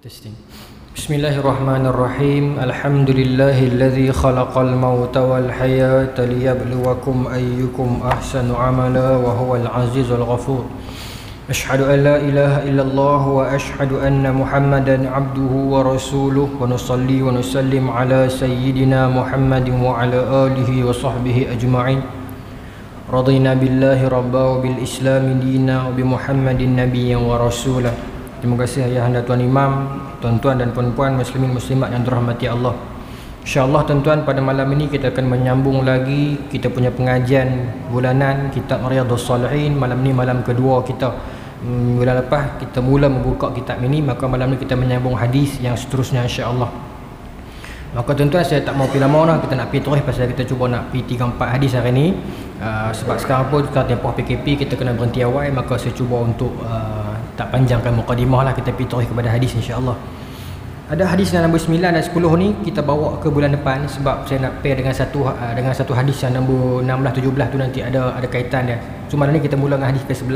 Testing. Bismillahirrahmanirrahim. Alhamdulillahilladzi khalaqal mauta wal hayata liyabluwakum ayyukum ahsanu amala wa huwal azizul ghafur. Ashhadu an la ilaha illallah wa ashhadu anna Muhammadan abduhu wa rasuluh wa nusalli wa nusallim ala sayyidina Muhammadin wa ala alihi wa sahbihi ajma'in. Radina billahi rabba wa bil islami dina wa bi Muhammadin nabiyyan wa rasulah. Terima kasih ayahanda Tuan Imam, tuan-tuan dan puan-puan muslimin muslimat yang dirahmati Allah. InsyaAllah tuan-tuan, pada malam ini kita akan menyambung lagi kita punya pengajian bulanan kitab Riyadhus Shalihin. Malam ni malam kedua kita. Bulan lepas kita mula membuka kitab ini, maka malam ni kita menyambung hadis yang seterusnya insya-Allah. Maka tuan-tuan, saya tak mau pergi lama dah, kita nak pergi terus pasal kita cuba nak pergi 3-4 hadis hari ni. Sebab sekarang pun sekarang tempoh PKP kita kena berhenti awal, maka saya cuba untuk tak panjangkan mukadimah lah, kita pergi terus kepada hadis insya-Allah. Ada hadis nombor 9 dan 10 ni kita bawa ke bulan depan sebab saya nak pair dengan satu hadis yang nombor 16 17 tu nanti ada kaitan dia. So malam ni kita mula dengan hadis ke-11,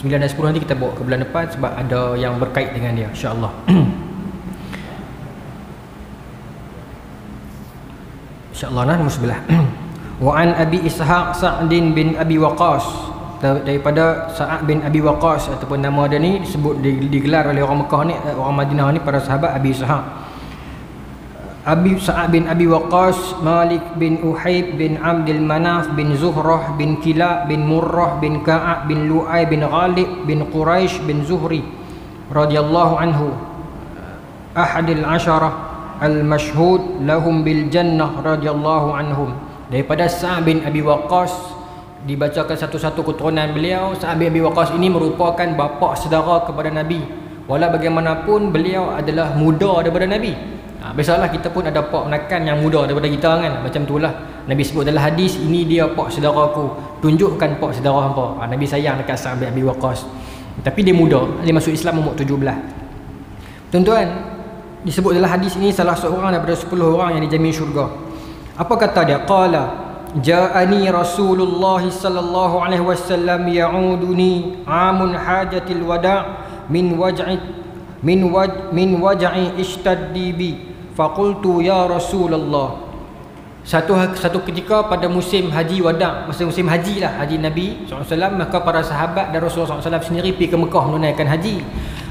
9 dan 10 nanti kita bawa ke bulan depan sebab ada yang berkait dengan dia insya-Allah. InsyaAllah nombor 11. Wa an Abi Ishaq Sa'd bin Abi Waqqas, daripada Sa'ad bin Abi Waqqas ataupun nama dia ni disebut digelar oleh orang Mekah ni, orang Madinah ni, para sahabat Abi Ishaq. Sa'ad bin Abi Waqqas, Malik bin Uhayb bin Abdul Manaf bin Zuhrah bin Kilab bin Murrah bin Ka'ab bin Lu'ay bin Ghalib bin Quraisy bin Zuhri radhiyallahu anhu, ahadil asyarah al-mashhud lahum bil jannah radhiyallahu anhum. Daripada Sa'ad bin Abi Waqqas dibacakan satu-satu keturunan beliau. Sa'ad bin Abi Waqqas ini merupakan bapa saudara kepada Nabi. Walau bagaimanapun beliau adalah muda daripada Nabi. Biasalah kita pun ada pak menakan yang muda daripada kita kan. Macam itulah Nabi sebut dalam hadis, ini dia pak saudaraku, tunjukkan pak saudara hangpa. Nabi sayang dekat Sa'ad bin Abi Waqqas. Tapi dia muda, dia masuk Islam umur 17. Tuan-tuan, disebut dalam hadis ini salah seorang daripada 10 orang yang dijamin syurga. Apa kata dia? Qala ja'ani Rasulullah sallallahu alaihi wasallam ya'uduni amun hajatil wada' min waj'i ishtaddi bi faqultu ya Rasulullah. Satu ketika pada musim haji wada', masa musim haji lah, haji Nabi SAW, maka para sahabat dan Rasulullah SAW sendiri pergi ke Mekah menunaikan haji.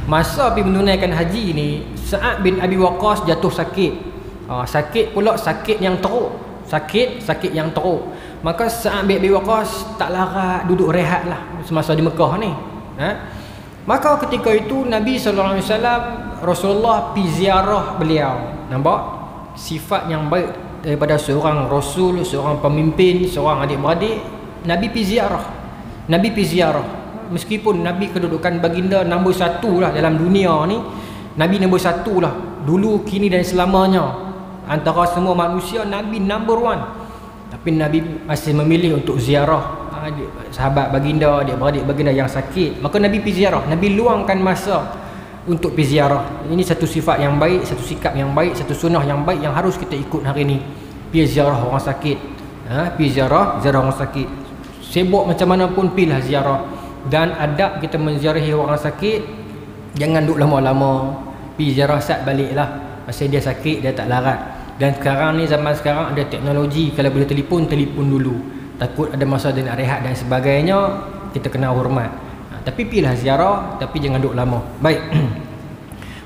Masa pergi menunaikan haji ni, Sa'ad bin Abi Waqqas jatuh sakit. Sakit pula, sakit yang teruk. Sakit yang teruk. Maka Sa'ad bin Abi Waqqas tak larat duduk rehat lah semasa di Mekah ni. Maka ketika itu Nabi SAW, Rasulullah pergi ziarah beliau. Nampak? Sifat yang baik daripada seorang Rasul, seorang pemimpin, seorang adik-beradik. Nabi pergi ziarah. Meskipun Nabi kedudukan baginda nombor 1 lah dalam dunia ni. Nabi nombor 1 lah. Dulu, kini dan selamanya. Antara semua manusia, Nabi number 1. Tapi Nabi masih memilih untuk ziarah sahabat baginda, adik-beradik baginda yang sakit. Maka Nabi pergi ziarah. Nabi luangkan masa untuk pergi ziarah. Ini satu sifat yang baik, satu sikap yang baik, satu sunnah yang baik yang harus kita ikut hari ini. Pergi ziarah orang sakit. Pergi ziarah orang sakit. Sibuk macam mana pun pergilah ziarah. Dan adab kita menziarahi orang sakit, jangan duduk lama-lama. Pergi ziarah sat baliklah. Pasal dia sakit, dia tak larat. Dan sekarang ni, zaman sekarang ada teknologi, kalau boleh telefon dulu. Takut ada masa dia nak rehat dan sebagainya, kita kena hormat. Tapi pergilah ziarah, tapi jangan duduk lama. Baik.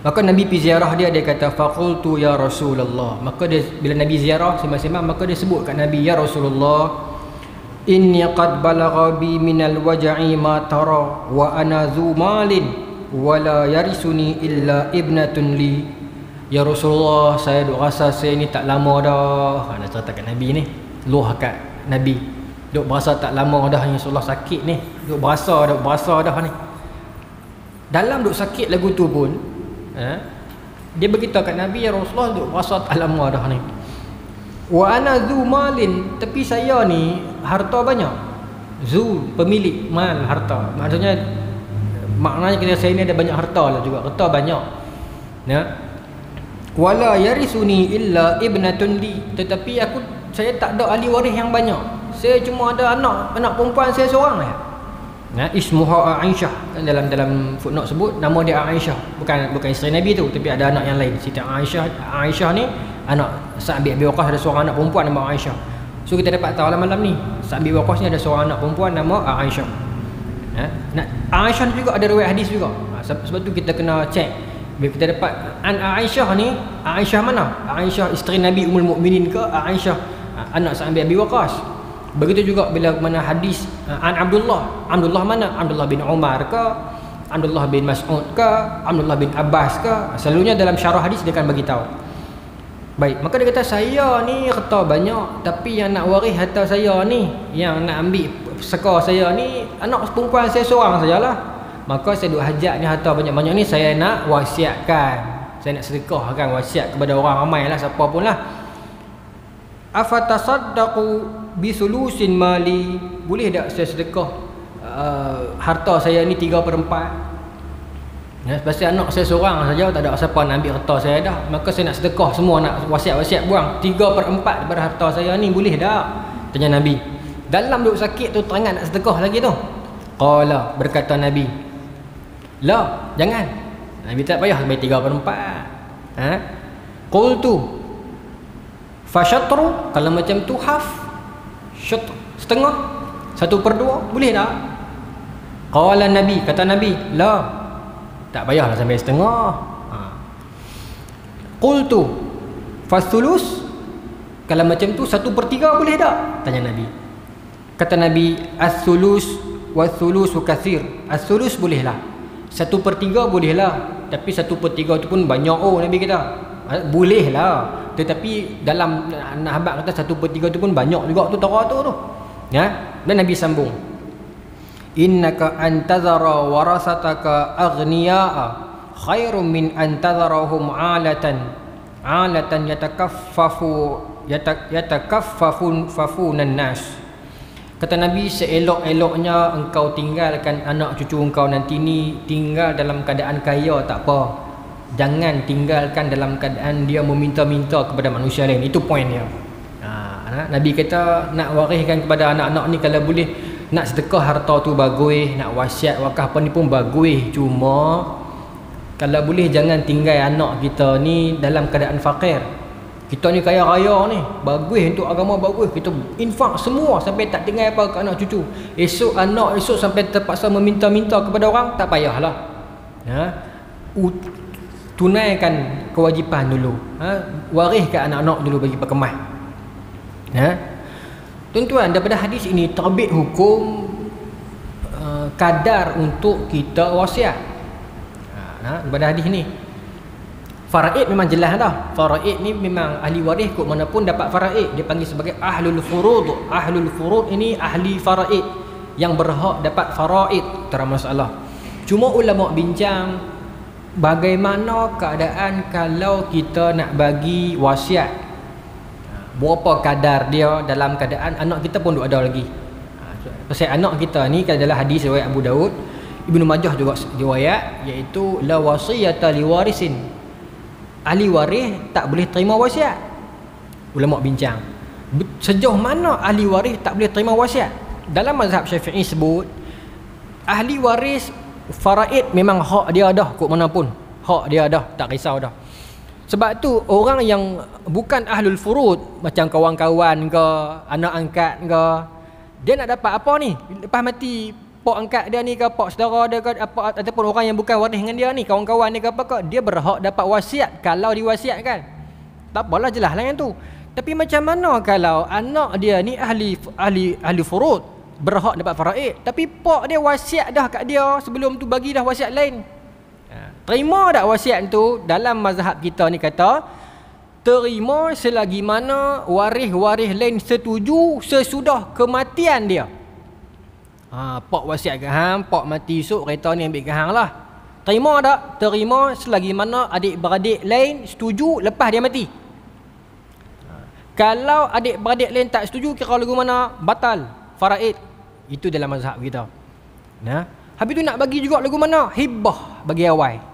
Maka Nabi pergi ziarah dia kata faqultu ya Rasulullah. Maka dia, bila Nabi ziarah sembang-sembang, maka dia sebut kat Nabi, ya Rasulullah, inni qad balagha bi minal waj'i ma tara wa ana zu malin wa la yarisuni illa ibnatun li. Ya Rasulullah, saya duk rasa saya ni tak lama dah. Nak cerita kat Nabi ni, luah kat Nabi, duk berasa tak lama dah ni, Rasulullah sakit ni, duk berasa dah ni. Dalam duk sakit lagu tu pun dia beritahu kat Nabi, ya Rasulullah, duk berasa tak lama dah ni. Wa ana zu malin, tapi saya ni harta banyak. Zu, pemilik, mal, harta. Maknanya kita saya ni ada banyak harta lah juga, harta banyak. Wala yarisuni illa ibnatun li, tetapi saya tak ada ahli waris yang banyak. Saya cuma ada anak perempuan saya seorang je. Ismuha Aisyah. Dalam footnote sebut nama dia Aisyah, bukan isteri Nabi tu, tapi ada anak yang lain, Siti Aisyah ni anak Sa'd bin Abi Waqqas, ada seorang anak perempuan nama Aisyah. So kita dapat tahu malam ni Sa'd bin Abi Waqqas ni ada seorang anak perempuan nama Aisyah. Aisyah ni juga ada riwayat hadis juga. Sebab tu kita kena check. Bila kita dapat Aisyah ni, Aisyah mana? Aisyah isteri Nabi Ummul Mukminin ke Aisyah anak Sa'd bin Abi Waqqas? Begitu juga bila mana hadis Abdullah mana? Abdullah bin Umar ke, Abdullah bin Mas'ud ke, Abdullah bin Abbas ke? Selalunya dalam syarah hadis dia akan bagi tahu. Baik, maka dia kata saya ni harta banyak, tapi yang nak waris harta saya ni, yang nak ambil seka saya ni anak perempuan saya seorang sajalah. Maka saya duk hajat ni harta banyak-banyak ni saya nak wasiatkan. Saya nak sedekahkan, wasiat kepada orang ramai lah, siapa pun lah. Afatasaddaqu bisulusin mali, boleh tak saya sedekah harta saya ni 3/4? Pasal anak saya seorang saja, tak ada siapa nak ambil harta saya dah, maka saya nak sedekah semua, nak wasiat buang 3/4 daripada harta saya ni, boleh tak? Tanya Nabi. Dalam duk sakit tu terangat nak sedekah lagi tu. Qala, berkata Nabi, la, jangan. Nabi tak payah sampai 3/4. Qultu fasyatru, kalau macam tu half, syatr, setengah, 1/2, boleh tak? Qala Nabi, kata Nabi, la, tak payahlah sampai setengah. Qultu fasulus, kalau macam tu 1/3 boleh tak? Tanya Nabi. Kata Nabi, as-sulus was-sulusu katsir. As-sulus bolehlah, 1/3 bolehlah, tapi 1/3 tu pun banyak. Nabi kata boleh lah, tetapi dalam Nahabak kata 1/3 tu pun banyak juga tu tara tu. Dan Nabi sambung, innaka antazara warasataka aghniya'a khairum min antazarahum alatan yatakaffafun nas. Kata Nabi, seelok-eloknya engkau tinggalkan anak cucu engkau nanti ni tinggal dalam keadaan kaya, tak apa. Jangan tinggalkan dalam keadaan dia meminta-minta kepada manusia lain. Itu poin dia. Nabi kata nak wariskan kepada anak-anak ni, kalau boleh nak sedekah harta tu bagus, nak wasiat wakaf apa ni pun bagus. Cuma kalau boleh jangan tinggal anak kita ni dalam keadaan fakir. Kita ni kaya raya ni, bagus untuk agama, bagus, kita infak semua sampai tak tinggal apa ke anak cucu. Esok sampai terpaksa meminta-minta kepada orang, tak payahlah. Tunaikan kewajipan dulu. Wariskan anak-anak dulu bagi perkemas. Tuan-tuan, daripada hadis ini terbit hukum kadar untuk kita wasiat. Daripada hadis ni faraid memang jelas dah. Faraid ni memang ahli waris kok mana pun dapat faraid. Dia panggil sebagai ahlul furud. Ahlul furud ini ahli faraid, yang berhak dapat faraid, tak ada masalah. Cuma ulama bincang bagaimana keadaan kalau kita nak bagi wasiat, berapa kadar dia dalam keadaan anak kita pun ada lagi. Pasal anak kita ni kalau dalam hadis riwayat Abu Daud, Ibnu Majah juga riwayat, iaitu la wasiyata liwarisin, ahli waris tak boleh terima wasiat. Ulama bincang sejauh mana ahli waris tak boleh terima wasiat. Dalam mazhab Syafi'i sebut ahli waris faraid memang hak dia dah, kok mana pun hak dia dah, tak risau dah. Sebab tu orang yang bukan ahlul furud, macam kawan-kawan ke, anak angkat ke, dia nak dapat apa ni lepas mati, pak angkat dia ni ke, pak saudara dia ke, apa, ataupun orang yang bukan waris dengan dia ni, kawan-kawan dia ke apa ke, dia berhak dapat wasiat kalau diwasiatkan. Tak apalah, jelas lah yang tu. Tapi macam mana kalau anak dia ni ahli furud, berhak dapat faraid, tapi pak dia wasiat dah kat dia sebelum tu, bagi dah wasiat lain. Terima tak wasiat tu? Dalam mazhab kita ni kata terima selagi mana waris-waris lain setuju sesudah kematian dia. Pak wasiat ke hang, pak mati esok, kereta ni ambil ke hang lah. Terima tak? Terima selagi mana adik-beradik lain setuju lepas dia mati. Kalau adik-beradik lain tak setuju, kira lagu mana? Batal faraid. Itu dalam mazhab kita. Habis tu nak bagi juga lagu mana? Hibbah, bagi awal.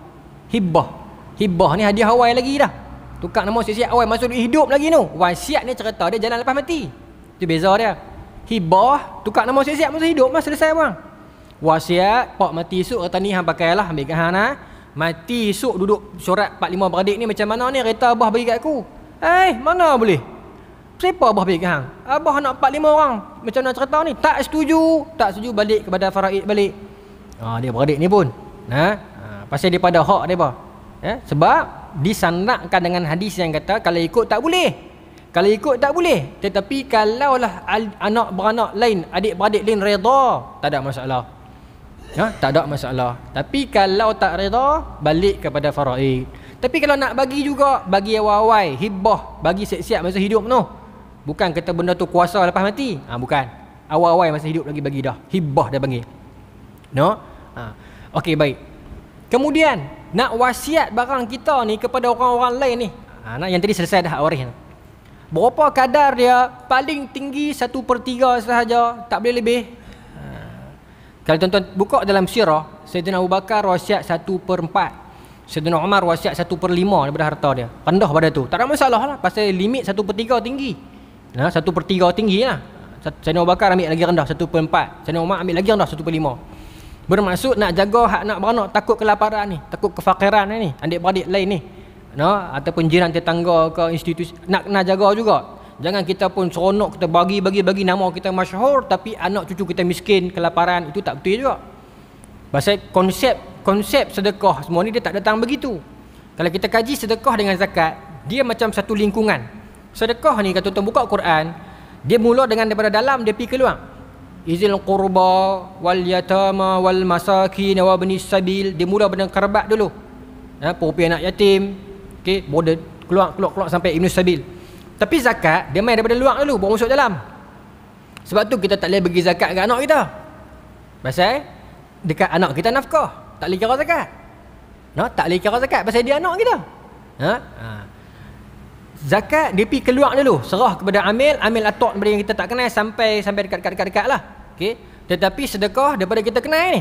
Hibbah ni hadiah awal lagi dah. Tukar nama siap-siap awal masuk hidup lagi tu. Wasiat ni cerita dia jalan lepas mati. Itu beza dia. Hibbah tukar nama siap-siap masa hidup, mas selesai bang. Wasiat, pak mati esok kata ni hang pakailah, ambil kat hang nah. Mati esok duduk syarat 4-5 beradik ni macam mana ni, kereta abah bagi kat aku. Mana boleh? Siapa abah bagi kat hang? Abah nak 4-5 orang. Macam mana cerita ni? Tak setuju balik kepada faraid balik. Dia beradik ni pun. Pasal daripada hak dia apa? Sebab disanakkan dengan hadis yang kata kalau ikut tak boleh. Kalau ikut tak boleh. Tetapi kalaulah anak beranak lain, adik-beradik lain reda, tak ada masalah. Tak ada masalah. Tapi kalau tak reda, balik kepada faraid. Tapi kalau nak bagi juga, bagi awal-awal, hibah, bagi siap-siap masa hidup tu. Bukan kata benda tu kuasa lepas mati. Bukan. Awal-awal masa hidup lagi bagi dah. Hibah dia panggil. Okey, baik. Kemudian nak wasiat barang kita ni kepada orang-orang lain ni. Yang tadi selesai dah waris. Berapa kadar dia? Paling tinggi 1/3 sahaja, tak boleh lebih. Kalau tuan-tuan buka dalam sirah, Sayyidina Abu Bakar wasiat 1/4. Sayyidina Umar wasiat 1/5 daripada harta dia. Rendah pada tu. Tak ada masalah lah. Pasal limit 1/3 tinggi. 1/3 tinggi lah. Sayyidina Abu Bakar ambil lagi rendah 1/4. Sayyidina Umar ambil lagi rendah 1/5. Bermaksud nak jaga hak anak beranak, takut kelaparan ni, takut kefakiran ni, adik-beradik lain ni. Ataupun jiran tetangga ke institusi, nak jaga juga. Jangan kita pun seronok kita bagi nama kita masyhur tapi anak cucu kita miskin, kelaparan, itu tak betul juga. Pasal konsep sedekah semua ni dia tak datang begitu. Kalau kita kaji sedekah dengan zakat, dia macam satu lingkungan. Sedekah ni kalau tuan buka Quran, dia mula dengan daripada dalam, dia pergi keluar. Izil qurba wal yatama wal masakin wa ibnis sabil. Dia mula dengan kerabat dulu. Pupi anak yatim. Okey, border keluar sampai ibnis sabil. Tapi zakat dia main daripada luar dulu, baru masuk dalam. Sebab tu kita tak boleh bagi zakat kat anak kita. Pasal dekat anak kita nafkah, tak boleh kira zakat. Tak boleh kira zakat pasal dia anak kita. Zakat dia pergi keluar dulu, serah kepada amil atok daripada yang kita tak kenal sampai dekat lah. Okey. Tetapi sedekah daripada kita kenal ni.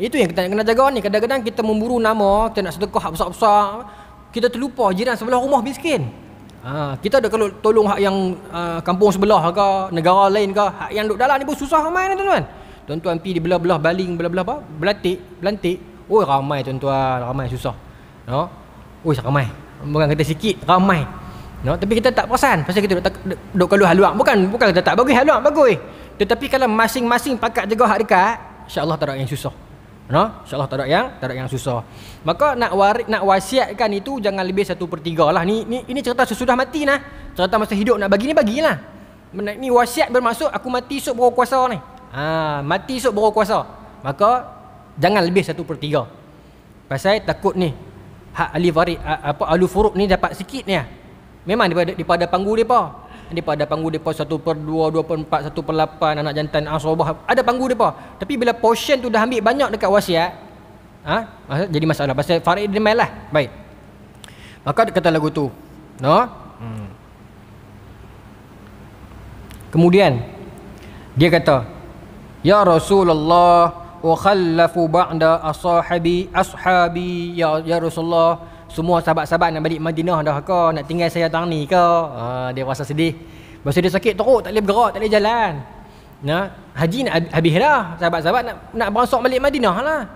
Itu yang kita nak kena jaga ni. Kadang-kadang kita memburu nama, kita nak sedekah besar-besar, kita terlupa jiran sebelah rumah miskin. Kita ada kalau tolong hak yang kampung sebelah ke, negara lain ke, hak yang duduk dalam ni pun susah ramai ni tuan-tuan. Tuan-tuan pergi di belah-belah baling, belah-belah apa? Belantik. Oh ramai tuan-tuan, ramai susah. Ramai. Bukan kata sikit, ramai. Tapi kita tak perasan pasal kita duk keluh haluak. Bukan kita tak bagi haluak, bagus. Tetapi kalau masing-masing pakat jaga hak dekat, insya-Allah tak ada yang susah. InsyaAllah tak ada yang susah. Maka nak wasiatkan itu jangan lebih 1/3 lah. Ini cerita sesudah mati nah. Cerita masa hidup nak bagi ni bagilah. Ni wasiat bermaksud aku mati esok baru kuasa ni. Mati esok baru kuasa. Maka jangan lebih 1/3. Pasal takut ni hak ahli waris ahli furud ni dapat sikit ni. Memang daripada panggu depa. Daripada panggu depa 1/2, 2/4, 1/8 anak jantan asabah ada panggu depa. Tapi bila portion tu dah ambil banyak dekat wasiat, jadi masalah. Pasal farid dia main lah. Baik. Maka dia kata lagu tu. Kemudian dia kata, ya Rasulullah wa khallafu ba'da ashabi ya Rasulullah, semua sahabat-sahabat nak balik Madinah dah ke, nak tinggal saya tang ni ke. Dia rasa sedih. Pasal dia sakit teruk, tak boleh bergerak, tak boleh jalan. Haji nak habis dah. Sahabat-sahabat nak beransur balik Madinah lah.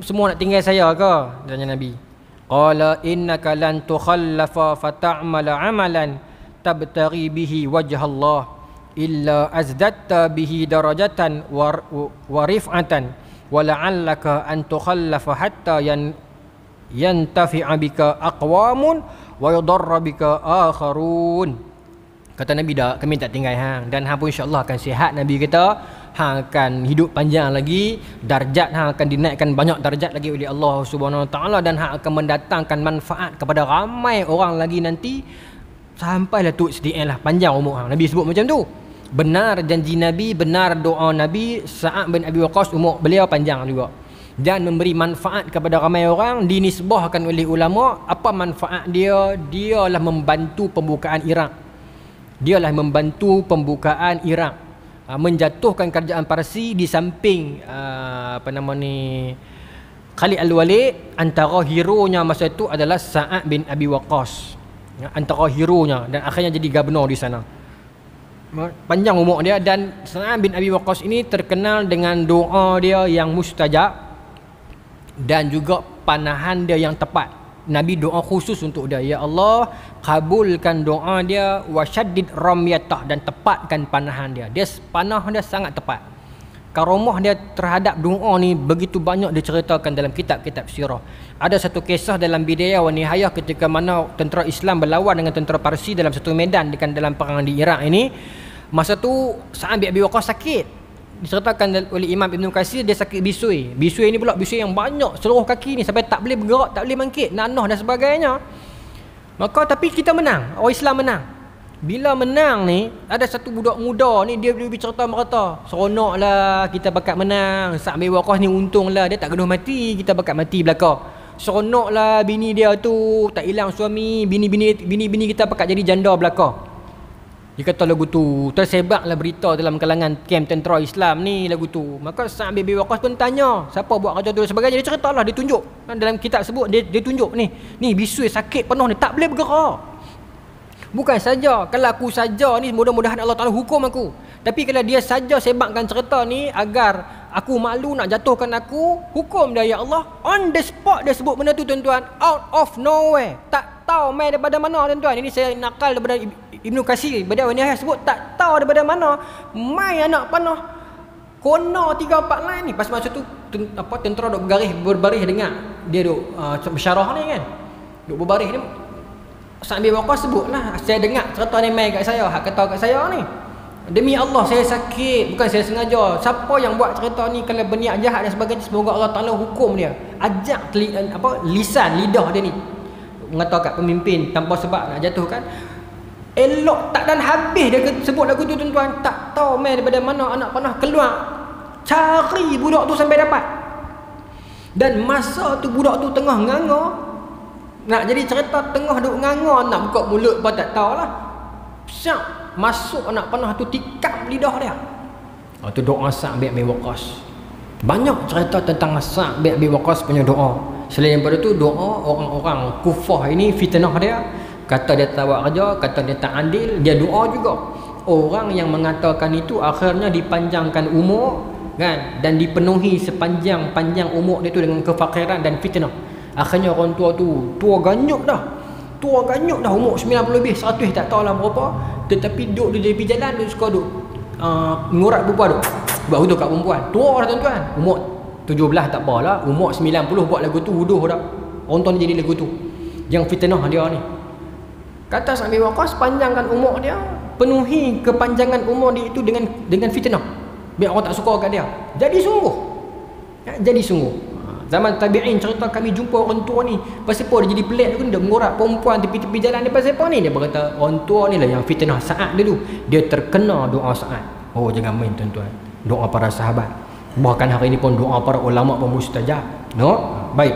Semua nak tinggal saya ke? Tanya Nabi. Qala innaka lan tukhallafa fata'mala amalan tabtaghi bihi wajha Allah illa azdatta bihi darajatan wa rif'atan wa la'allaka an tukhallafa hatta yantafi'a bika aqwamun wa yadarra bika akharun. Kata Nabi dah, kami tak tinggal hang, dan hang pun insya-Allah akan sihat. Nabi kata hang akan hidup panjang lagi, darjat hang akan dinaikkan banyak darjat lagi oleh Allah Subhanahu Wa Taala, dan hang akan mendatangkan manfaat kepada ramai orang lagi nanti sampailah tu SDN lah, panjang umur hang. Nabi sebut macam tu. Benar janji Nabi, benar doa Nabi. Sa'ad bin Abi Waqqas umur beliau panjang juga dan memberi manfaat kepada ramai orang. Dinisbahkan oleh ulama, apa manfaat dia? Dialah membantu pembukaan Iraq. Menjatuhkan kerajaan Parsi di samping Khalid Al-Walid. Antara hero-nya masa itu adalah Sa'ad bin Abi Waqqas. Antara hero-nya, dan akhirnya jadi gubernur di sana. panjang umur dia. Dan Sa'ad bin Abi Waqqas ini terkenal dengan doa dia yang mustajab dan juga panahan dia yang tepat. Nabi doa khusus untuk dia, ya Allah kabulkan doa dia, wasyaddid ramyatah, dan tepatkan panahan dia. Panah dia sangat tepat. Karamah dia terhadap doa ni begitu banyak diceritakan dalam kitab-kitab sirah. Ada satu kisah dalam Bidayah wa Nihayah ketika mana tentera Islam berlawan dengan tentera Parsi dalam satu medan dalam perang di Iraq ini. Masa tu Sa'ad bin Abi Waqqas sakit. Diceritakan oleh Imam Ibn Katsir, dia sakit bisui. Bisui ni pula bisui yang banyak seluruh kaki ni sampai tak boleh bergerak, tak boleh bangkit, nanah dan sebagainya. Maka tapi kita menang, orang Islam menang. Bila menang ni, ada satu budak muda ni dia bercerita merata, seronoklah kita bakat menang. Sa'ad bin Waqqas ni untunglah dia tak kena mati, kita bakat mati belaka. Seronoklah bini dia tu tak hilang suami, bini kita bakat jadi janda belaka. Dia kata lagu tu, tersebaklah berita dalam kalangan kem tentera Islam ni lagu tu. Maka Sa'ad bin Abi Waqqas pun tanya, siapa buat kerja tu dan sebagainya. Dia ceritalah, dia tunjuk. Dalam kitab sebut, dia tunjuk ni bisui sakit penuh ni, tak boleh bergerak. Bukan saja, kalau aku saja ni mudah-mudahan Allah Ta'ala hukum aku. Tapi kalau dia saja sebabkan cerita ni agar aku malu nak jatuhkan aku, hukum dia ya Allah. On the spot dia sebut benda tu tuan-tuan, out of nowhere. Tak tahu main daripada mana tuan-tuan. Ini saya nakal daripada Ibnu Katsir, Bidayah wa Nihayah sebut tak tahu daripada mana main anak panah kona 3-4 lain ni. Pas masa tu tentera duk berbaris dengar dia duk bersyarah ni kan, duk berbaris ni. Sa'ad bin Waqqas sebutlah, saya dengar cerita ni main kat saya, hak kata kat saya ni, demi Allah saya sakit, bukan saya sengaja. Siapa yang buat cerita ni kalau berniat jahat dan sebagainya, semoga Allah Ta'ala hukum dia. Ajak lisan lidah dia ni mengatakan pemimpin tanpa sebab nak jatuhkan. Elok tak dan habis dia sebut lagu tu tuan-tuan. Tak tahu main daripada mana anak panah keluar, cari budak tu sampai dapat. Dan masa tu budak tu tengah nganga, nak jadi cerita tengah duk nganga, nak buka mulut pun tak tahulah. Siap masuk anak panah tu, tikam lidah dia. Tu doa Sa'ad bin Abi Waqqas. Banyak cerita tentang Sa'ad bin Abi Waqqas punya doa. Selain daripada tu, doa orang-orang kufar ini fitnah dia. Kata dia tak buat kerja, kata dia tak adil, dia doa juga. Orang yang mengatakan itu akhirnya dipanjangkan umur kan, dan dipenuhi sepanjang umur dia tu dengan kefakiran dan fitnah. Akhirnya orang tua tu tua ganyuk dah, umur 90 lebih, 100 tak tahulah berapa. Tetapi duduk di tepi jalan, dia suka duduk ngurat perempuan tu, buat huduh kat perempuan. Tua dah tuan-tuan, umur 17 tak apalah, umur 90 buat lagu tu huduh dah. Orang tua ni jadi lagu tu yang fitnah dia ni. Kata Sa'ad bin Waqqas, panjangkan umur dia, penuhi kepanjangan umur dia itu dengan fitnah, biar orang tak suka kat dia. Jadi sungguh jadi sungguh. Zaman tabi'in cerita, kami jumpa orang tua ni, pasal apa dia jadi pelik tu, dia mengurat perempuan tepi-tepi jalan ni, pasal apa ni? Dia berkata orang tua ni lah yang fitnah Sa'ad dulu. Dia terkena doa Sa'ad. Oh, jangan main tuan-tuan, doa para sahabat, bahkan hari ini pun doa para ulama pun mustajab. Baik.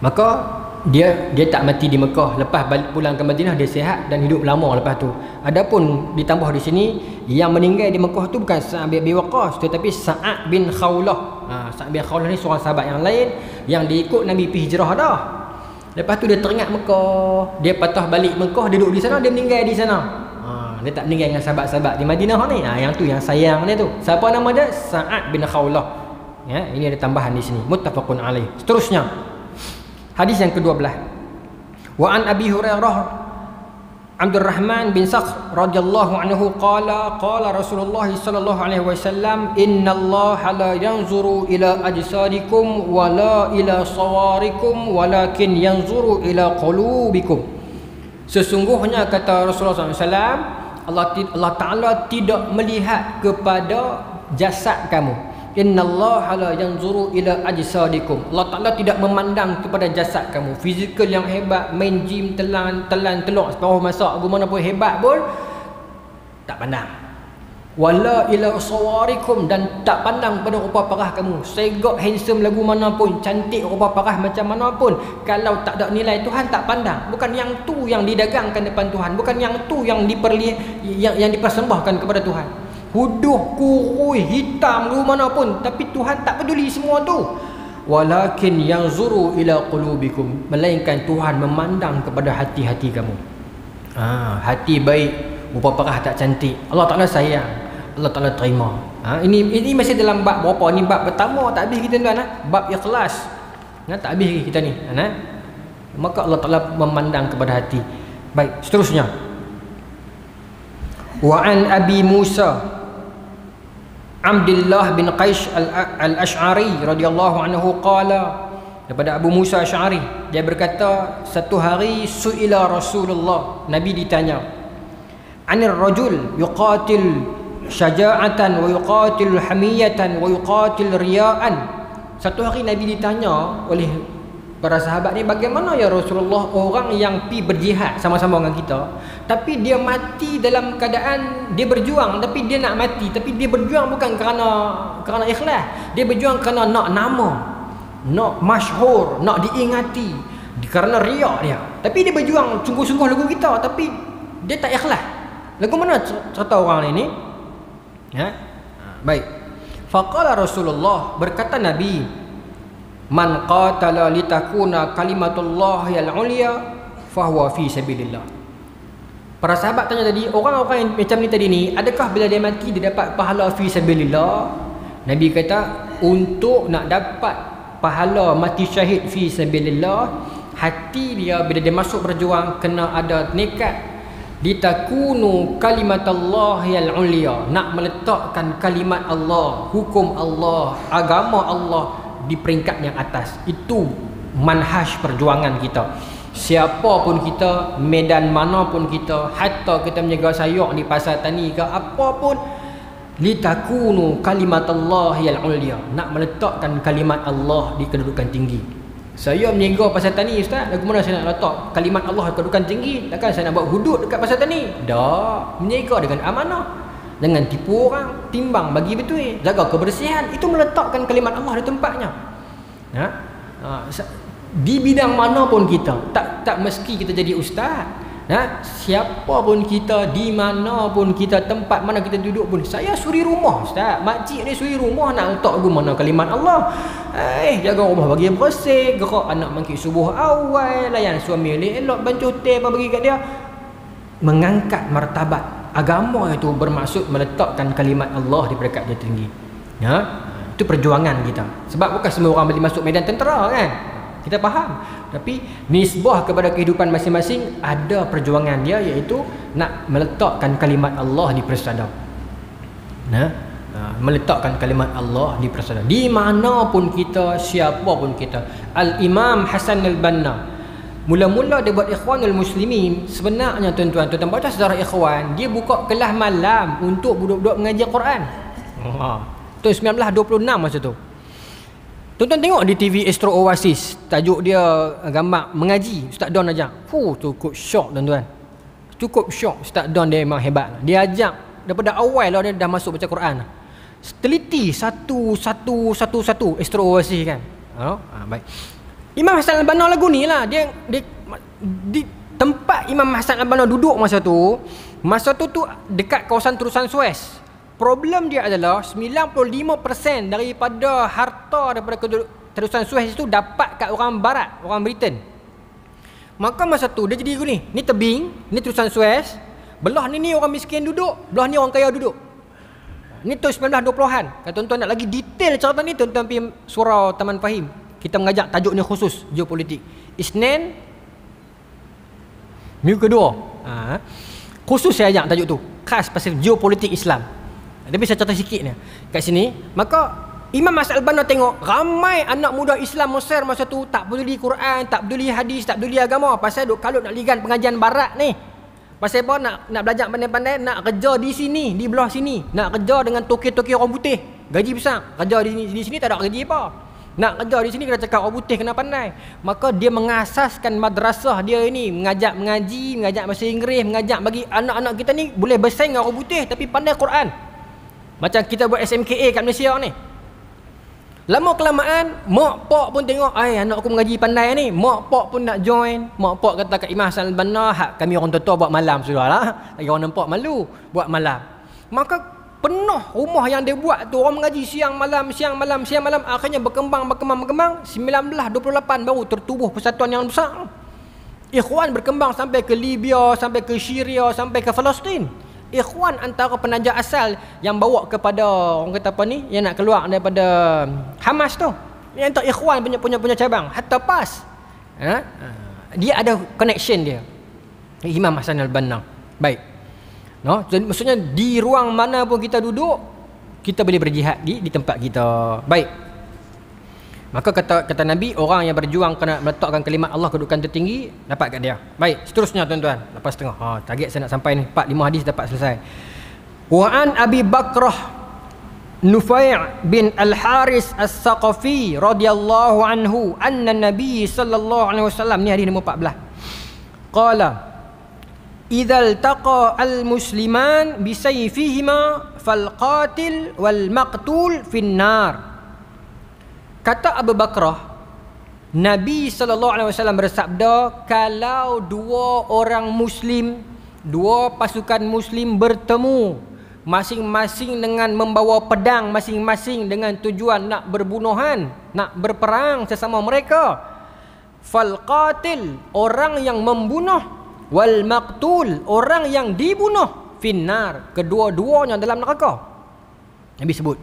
Maka dia tak mati di Mekah. Lepas balik pulang ke Madinah, dia sihat dan hidup lama lepas tu. Adapun ditambah di sini, yang meninggal di Mekah tu bukan Sa'ad bin Abi Waqqas, tetapi Sa'ad bin Khawlah. Sa'ad bin Khawlah ni seorang sahabat yang lain yang diikut Nabi pergi hijrah dah. Lepas tu dia teringat Mekah, dia patah balik Mekah, dia duduk di sana, dia meninggal di sana. Dia tak meninggal dengan sahabat-sahabat di Madinah ni. Yang tu yang sayang dia tu. Siapa nama dia? Sa'ad bin Khawlah. Ya, ini ada tambahan di sini. Muttafaqun alaih. Seterusnya, hadis yang ke-12. Wa an Abi Hurairah Abdurrahman bin Sakhr radhiyallahu anhu qala Rasulullah sallallahu alaihi wasallam, innallaha la yanzuru ila ajsadikum wa la ila sawarikum walakin yanzuru ila qulubikum. Sesungguhnya kata Rasulullah SAW, Allah Ta'ala tidak melihat kepada jasad kamu. Innallaha la yanzuru ila ajsadikum. Allah Ta'ala tidak memandang kepada jasad kamu, fizikal yang hebat, main gym, telan telur separuh masak, bagaimana pun hebat pun tak pandang. Wala ila sawarikum, dan tak pandang pada rupa parah kamu. Segak handsome lagu mana pun, cantik rupa parah macam mana pun, kalau tak ada nilai Tuhan tak pandang. Bukan yang tu yang didagangkan depan Tuhan, bukan yang tu yang dipersembahkan kepada Tuhan. Huduh, kurui, hitam, lu mana pun, tapi Tuhan tak peduli semua tu. Walakin yanzuru ila qulubikum, melainkan Tuhan memandang kepada hati-hati kamu. Hati baik, rupa parah tak cantik, Allah Ta'ala sayang, Allah Ta'ala terima. Ini masih dalam bab berapa ni? Bab pertama tak habis kita tuan. Bab ikhlas. Tak habis lagi kita ni. Maka Allah Ta'ala memandang kepada hati. Baik, seterusnya. Wa an Abi Musa Abdullah bin Qais al-Ash'ari radhiyallahu anhu qala, daripada Abu Musa Ash'ari, dia berkata, satu hari su'ila Rasulullah, Nabi ditanya, anir rajul yuqatil syaja'atan wa yuqatil hamiyatan wa yuqatil riya'an. Satu hari Nabi ditanya oleh para sahabat ni, bagaimana ya Rasulullah orang yang pi berjihad sama-sama dengan kita, tapi dia mati dalam keadaan dia berjuang, tapi dia nak mati, tapi dia berjuang bukan kerana ikhlas, dia berjuang kerana nak nama, nak masyhur, nak diingati, kerana riak dia. Tapi dia berjuang sungguh-sungguh lagu kita, tapi dia tak ikhlas. Lagu mana cerita orang ini? Baik. Faqala Rasulullah, berkata Nabi, man qatala litakuna kalimatullahi al-ulya fahuwa fi sabilillah. Para sahabat tanya tadi, orang-orang yang macam ni tadi ni, adakah bila dia mati dia dapat pahala fi sabilillah? Nabi kata, untuk nak dapat pahala mati syahid fi sabilillah, hati dia bila dia masuk berjuang kena ada nekat, litakunu kalimatullahi al-ulya, nak meletakkan kalimat Allah, hukum Allah, agama Allah di peringkat yang atas. Itu manhaj perjuangan kita. Siapa pun kita, medan mana pun kita, hatta kita menjaga sayur di pasar tani ke apa pun, litakunu kalimatullahi al-ulya, nak meletakkan kalimat Allah di kedudukan tinggi. Saya menjaga pasar tani, ustaz, lagu mana saya nak letak kalimat Allah di kedudukan tinggi? Takkan saya nak buat hudud dekat pasar tani? Tak, menjaga dengan amanah, jangan tipu orang, timbang bagi betul, jaga kebersihan, itu meletakkan kalimat Allah di tempatnya. Di bidang mana pun kita, tak mesti kita jadi ustaz. Siapa pun kita, di mana pun kita, tempat mana kita duduk pun. Saya suri rumah, ustaz, makcik ni suri rumah, nak letak lagu mana kalimat Allah. Jaga rumah bagi bersih, gerak anak mangkit subuh awal, layan suami elok, bancuh teh apa bagi kat dia. Mengangkat martabat agama itu bermaksud meletakkan kalimat Allah di peringkat yang tinggi. Itu perjuangan kita. Sebab bukan semua orang boleh masuk medan tentera kan, kita faham. Tapi nisbah kepada kehidupan masing-masing ada perjuangan dia, iaitu nak meletakkan kalimat Allah di persada. Meletakkan kalimat Allah di persada, di mana pun kita, siapa pun kita. Al-Imam Hasan al-Banna, mula-mula dia buat Ikhwanul Muslimin, sebenarnya tuan-tuan baca sejarah Ikhwan, dia buka kelas malam untuk budak-budak mengaji Quran. Tahun 1926 masa tu. Tuan-tuan tengok di TV Astro Oasis, tajuk dia gambar mengaji, Ustaz Don ajak. Cukup syok tuan-tuan. Cukup syok. Ustaz Don dia memang hebat. Dia ajak daripada awal lah, dia dah masuk baca Quran. Teliti satu Astro Oasis kan. Baik. Imam Hasan al-Banna lagu ni lah, dia di tempat Imam Hasan al-Banna duduk masa tu dekat kawasan Terusan Suez. Problem dia adalah 95% daripada harta daripada Terusan Suez itu dapat kat orang barat, orang Britain. Maka masa tu dia jadi gini, ni tebing, ni Terusan Suez, belah ni orang miskin duduk, belah ni orang kaya duduk. Ni tahun 1920-an. Kalau tuan-tuan nak lagi detail cerita ni, tuan-tuan pergi surau Taman Fahim. Kita mengajak tajuk ni khusus, geopolitik. Isnin minggu kedua. Khusus saya ajak tajuk tu, khas pasal geopolitik Islam. Tapi saya cerita sikit ni kat sini. Maka Imam Hasan al-Banna tengok ramai anak muda Islam Mesir masa tu tak peduli Quran, tak peduli hadis, tak peduli agama. Pasal duk kalut nak ligan pengajian barat ni. Pasal apa? Nak belajar pandai-pandai, nak kerja di sini, di belah sini, nak kerja dengan toki-toki orang putih, gaji besar. Kerja di sini tak ada gaji apa. Nak kerja di sini kena cakap orang putih, kena pandai. Maka dia mengasaskan madrasah dia ini, mengajak mengaji, mengajak bahasa Inggeris, mengajak bagi anak-anak kita ni boleh bersaing dengan orang putih tapi pandai Quran. Macam kita buat SMKA kat Malaysia ni. Lama kelamaan, mak pak pun tengok, anak aku mengaji pandai ni. Mak pak pun nak join. Mak pak kata kat Imam Hasan al-Banna, kami orang tua-tua buat malam sudah lah. Lagi orang nampak malu buat malam. Maka penuh rumah yang dia buat tu, orang mengaji siang malam. Akhirnya berkembang. 1928 baru tertubuh persatuan yang besar. Ikhwan berkembang sampai ke Libya, sampai ke Syria, sampai ke Palestin. Ikhwan antara penaja asal yang bawa kepada orang kata apa ni, yang nak keluar daripada Hamas tu. Yang antara ikhwan punya cabang hatta PAS. Dia ada connection dia. Imam Hasan al-Banna. Baik. No, jadi maksudnya di ruang mana pun kita duduk, kita boleh berjihad di tempat kita. Baik. Maka kata Nabi, orang yang berjuang kena meletakkan kalimat Allah kedudukan tertinggi, dapat kat dia. Baik, seterusnya tuan-tuan. Lepas setengah. Target saya nak sampai ni 4-5 hadis dapat selesai. Wa an Abi Bakrah Nufai' bin Al-Haris As-Saqafi radhiyallahu anhu anna Nabi sallallahu alaihi wasallam, ni hadis nombor 14. Qala idza iltaqa al-musliman bi sayfihima fal qatil wal maqtul fin nar. Kata Abu Bakrah, Nabi SAW bersabda, kalau dua orang Muslim, dua pasukan Muslim bertemu, masing-masing dengan membawa pedang, masing-masing dengan tujuan nak berbunuhan, nak berperang sesama mereka, fal qatil, orang yang membunuh, wal maqtul, orang yang dibunuh, finnar, kedua-duanya dalam neraka. Nabi sebut.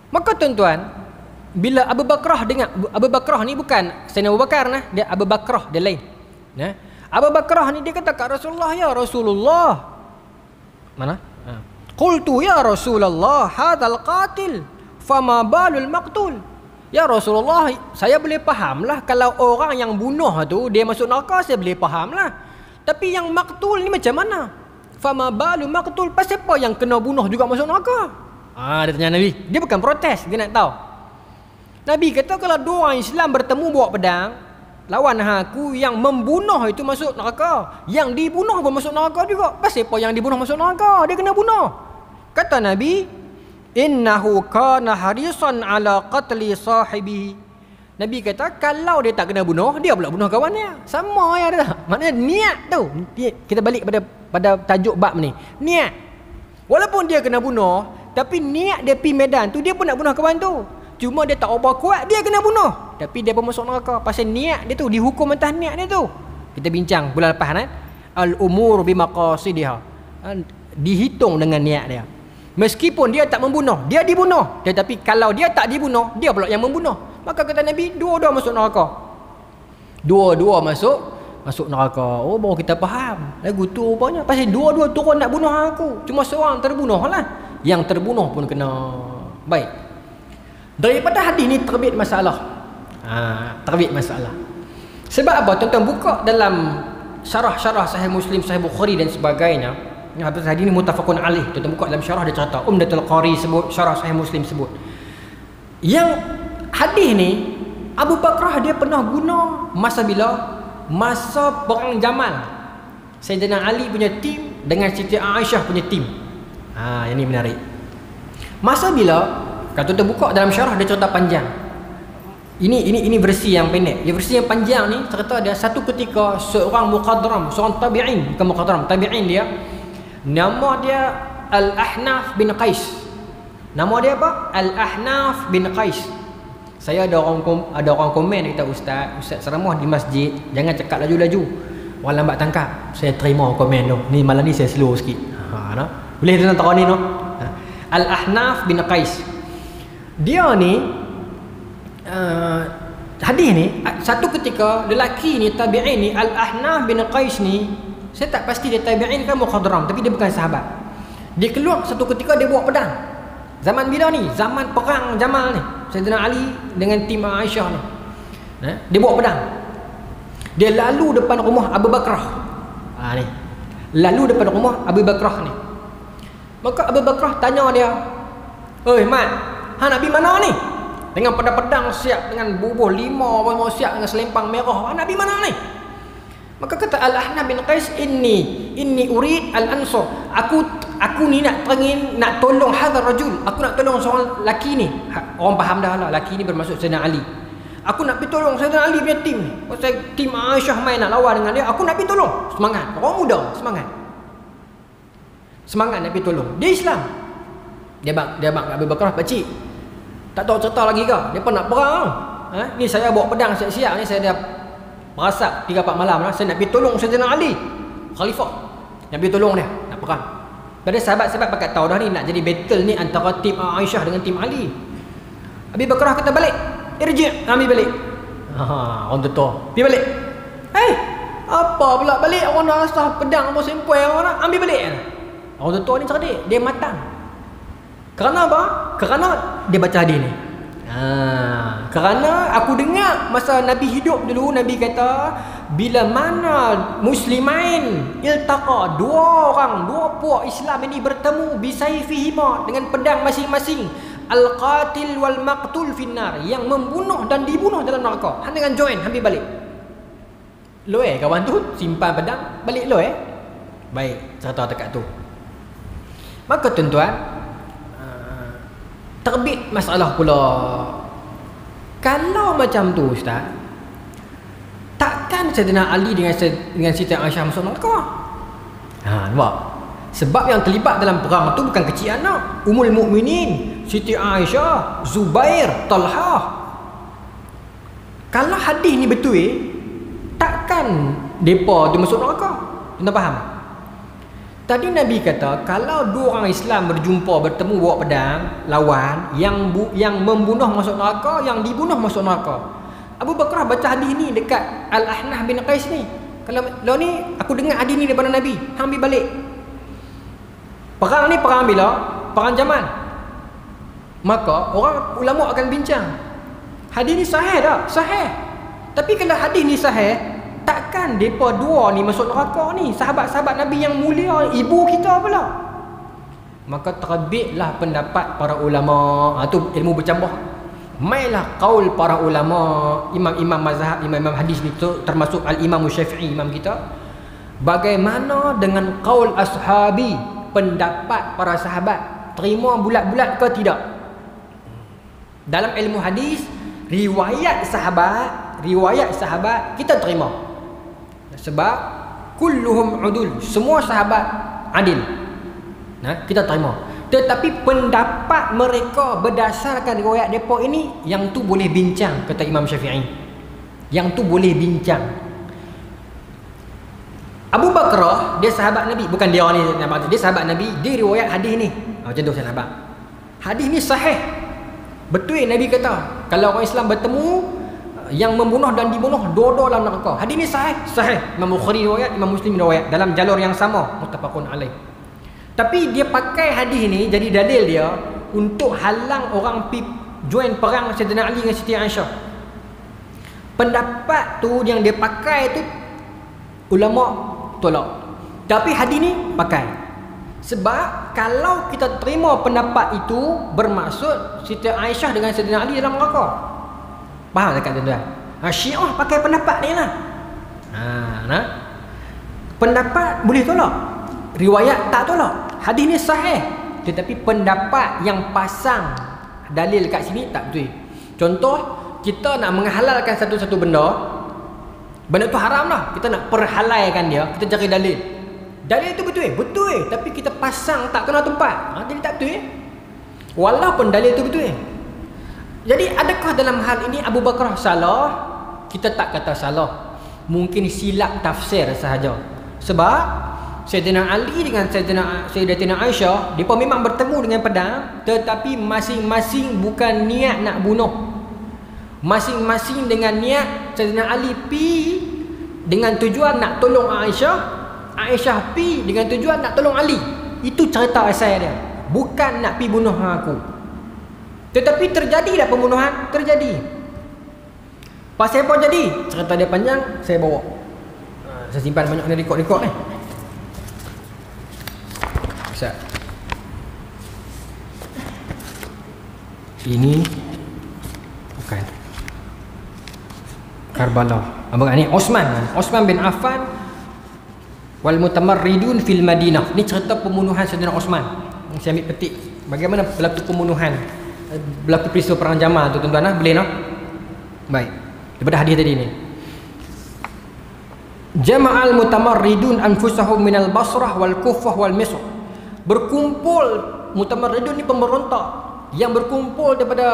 Maka tuan-tuan, bila Abu Bakrah dengar, Abu Bakrah ni bukan Sayyidina Abu Bakar nah, dia Abu Bakrah, dia lain. Nah, Abu Bakrah ni dia kata kat Rasulullah, ya Rasulullah. Mana? Qultu ya Rasulullah, hadzal qatil, fama balul maqtul. Ya Rasulullah, saya boleh fahamlah kalau orang yang bunuh tu dia masuk neraka, saya boleh fahamlah. Tapi yang maqtul ni macam mana? Fama balul maqtul, pasal apa yang kena bunuh juga masuk neraka? Dia tanya Nabi. Dia bukan protes, dia nak tahu. Nabi kata kalau dua orang Islam bertemu bawa pedang lawan aku, yang membunuh itu masuk neraka, yang dibunuh pun masuk neraka juga. Pasal apa yang dibunuh masuk neraka? Dia kena bunuh. Kata Nabi, innahu kana harisan ala qatli sahibihi. Nabi kata kalau dia tak kena bunuh, dia pula bunuh kawannya. Sama ya dah. Maknanya niat tu. Kita balik pada tajuk bab ni. Niat. Walaupun dia kena bunuh, tapi niat dia pergi medan tu, dia pun nak bunuh kawan tu. Cuma dia tak apa kuat, dia kena bunuh. Tapi dia pun masuk neraka. Pasal niat dia tu, dihukum atas niat dia tu. Kita bincang bulan lepas kan. Al-umur bimaqasidiha. Dihitung dengan niat dia. Meskipun dia tak membunuh, dia dibunuh. Tetapi kalau dia tak dibunuh, dia pula yang membunuh. Maka kata Nabi, dua-dua masuk neraka. Dua-dua masuk neraka. Oh, baru kita faham. Lagu tu rupanya. Pasal dua-dua turun nak bunuh aku. Cuma seorang terbunuh lah. Yang terbunuh pun kena. Baik. Daripada hadis ni terbit masalah. Terbit masalah. Sebab apa? Tuan-tuan buka dalam syarah-syarah Sahih Muslim, Sahih Bukhari dan sebagainya. Hadis ni muttafaqun alaih. Tuan-tuan buka dalam syarah dia cerita. Umdatul Qari sebut, syarah Sahih Muslim sebut. Yang hadis ni Abu Bakrah dia pernah guna masa bila? Masa perang Jamal. Sayyidina Ali punya tim dengan Siti Aisyah punya tim. Yang ni menarik. Masa bila? Kalau tuan buka dalam syarah dia cerita panjang. Ini versi yang pendek. Yang versi yang panjang ni cerita ada satu ketika seorang muqadram, seorang tabi'in, bukan muqadram, tabi'in dia. Nama dia Al-Ahnaf bin Qais. Nama dia apa? Al-Ahnaf bin Qais. Saya ada orang komen kata Ustaz ceramah di masjid jangan cakap laju-laju. Orang lambat tangkap. Saya terima komen tu. Ni malam ni saya slow sikit. Boleh tuan tahu ni no? Al-Ahnaf bin Qais. Dia ni hadis ni satu ketika lelaki ni tabi'in ni Al-Ahnaf bin Qais ni, saya tak pasti dia tabi'in ke mukhadram, tapi dia bukan sahabat. Dia keluar satu ketika dia bawa pedang. Zaman bila ni? Zaman perang Jamal ni. Sayyidina Ali dengan tim Aisyah ni. Dia bawa pedang. Dia lalu depan rumah Abu Bakrah. Ni. Lalu depan rumah Abu Bakrah ni. Maka Abu Bakrah tanya dia, "Oi Mat, nak pergi mana ni?" Dengan pedang siap, dengan bubuh 5 siap, dengan selempang merah. Nak pergi mana ni? Maka kata Al-Ahnaf bin Qais, inni urid al-ansur. Aku ni nak tolong hadzal rajul. Aku nak tolong seorang lelaki ni. Orang faham dah lah, lelaki ni bermaksud Sayyidina Ali. Aku nak pergi tolong Sayyidina Ali punya tim ni. Pasal tim Aisyah main nak lawan dengan dia, aku nak pergi tolong. Semangat. Orang muda, semangat. Semangat nak pergi tolong. Dia Islam. Dia bang Abu Bakrah, "Pakcik, tak tahu cerita lagi ke? Dia pun nak perang. Ni saya bawa pedang siap-siap ni, saya dah Merasap 3-4 malam lah, saya nak pergi tolong Sayyidina Ali Khalifah, nak pergi tolong dia, nak perang. Pada sahabat-sahabat pakat tahu dah ni nak jadi battle ni antara tim Aisyah dengan tim Ali. Abi Bakrah kata balik, irji', ambil balik. Orang tu pergi balik. Apa pula balik, orang dah asah pedang apa sempoi, orang nak ambil balik. Orang tu ni cerdik, dia matang. Kerana apa? Kerana dia baca hadis ni. Kerana aku dengar masa Nabi hidup dulu, Nabi kata bila mana muslimain iltaqa, dua puak Islam ini bertemu bisayfihima, dengan pedang masing-masing, al-qatil wal maqtul finnar, yang membunuh dan dibunuh dalam neraka. Hang dengan join, ambil balik. Loe kawan tu simpan pedang, balik loe. Baik, cerita dekat tu. Maka tuan-tuan, terbit masalah pula. Kalau macam tu ustaz, takkan Sayyidina Ali dengan Siti Aisyah masuk neraka? Nampak? Sebab yang terlibat dalam perang tu bukan kecil anak. Ummul Mukminin, Siti Aisyah, Zubair, Talha. Kalau hadis ni betul, takkan depa tu masuk neraka. Anda faham? Tadi Nabi kata kalau dua orang Islam berjumpa, bertemu, bawa pedang lawan, yang membunuh masuk neraka, yang dibunuh masuk neraka. Abu Bakrah baca hadis ni dekat Al-Ahnaf bin Qais ni. Kalau ni aku dengar hadis ni daripada Nabi, hang ambil balik. Perang ni perang bila? Perang zaman. Maka orang ulama akan bincang, hadis ni sahih tak? Sahih. Tapi kalau hadis ni sahih, takkan mereka dua ni masuk neraka ni? Sahabat-sahabat Nabi yang mulia, ibu kita pula. Maka terbitlah pendapat para ulama. Tu ilmu bercambah. Mailah qaul para ulama, imam-imam mazhab, imam-imam hadis ni tu, termasuk al-Imam Syafi'i, imam kita. Bagaimana dengan qaul ashabi, pendapat para sahabat? Terima bulat-bulat ke tidak? Dalam ilmu hadis, riwayat sahabat kita terima. Sebab kulluhum udul, semua sahabat adil. Kita terima. Tetapi pendapat mereka berdasarkan riwayat depa ini, yang tu boleh bincang, kata Imam Syafi'i. Yang tu boleh bincang. Abu Bakrah, dia sahabat Nabi, bukan dia ni, dia sahabat Nabi, dia riwayat hadis ni. Macam tu saya nampak. Hadis ni sahih. Betul Nabi kata, kalau orang Islam bertemu, yang membunuh dan dibunuh dua-dua dalam neraka. Hadis ni sahih, sahih. Imam Bukhari riwayat, Imam Muslim riwayat, dalam jalur yang sama, muttafaqun alaih. Tapi dia pakai hadis ni jadi dalil dia untuk halang orang join perang Sayyidina Ali dengan Siti Aisyah. Pendapat tu yang dia pakai tu ulama tolak. Tapi hadis ni pakai. Sebab kalau kita terima pendapat itu, bermaksud Siti Aisyah dengan Sayyidina Ali dalam neraka. Faham tak tuan-tuan? Syiah pakai pendapat ni lah. Pendapat boleh tolak, riwayat tak tolak. Hadis ni sahih, tetapi pendapat yang pasang dalil kat sini tak betul. Contoh, kita nak menghalalkan satu-satu benda tu haram lah, kita nak perhalalkan dia, kita cari dalil. Dalil tu betul, tapi kita pasang tak kena tempat, jadi tak betul. Walaupun dalil tu betul. Jadi adakah dalam hal ini Abu Bakrah salah? Kita tak kata salah, mungkin silap tafsir sahaja. Sebab Sayyidina Ali dengan Sayyidatina Aisyah, mereka memang bertemu dengan pedang, tetapi masing-masing bukan niat nak bunuh. Masing-masing dengan niat, Sayyidina Ali pi dengan tujuan nak tolong Aisyah, Aisyah pi dengan tujuan nak tolong Ali. Itu cerita asal dia, bukan nak pi bunuh aku. Tetapi terjadi dah pembunuhan, terjadi. Pasal apa jadi? Cerita dia panjang, saya bawa. Saya simpan banyak ni rekod-rekod ni. Bisa. Ini bukan Karbala. Abang ni Osman bin Affan wal mutamarridun fil Madinah. Ni cerita pembunuhan Sayyidina Osman. Saya ambil petik bagaimana berlaku pembunuhan, berlaku peristiwa perang Jamal tu tuan-tuan. Boleh no? Baik. Daripada hadis tadi ni. Jama'al mutamarridun anfusahum minal Basrah wal Kufah wal Misr. Berkumpul, mutamarridun ni pemberontak yang berkumpul daripada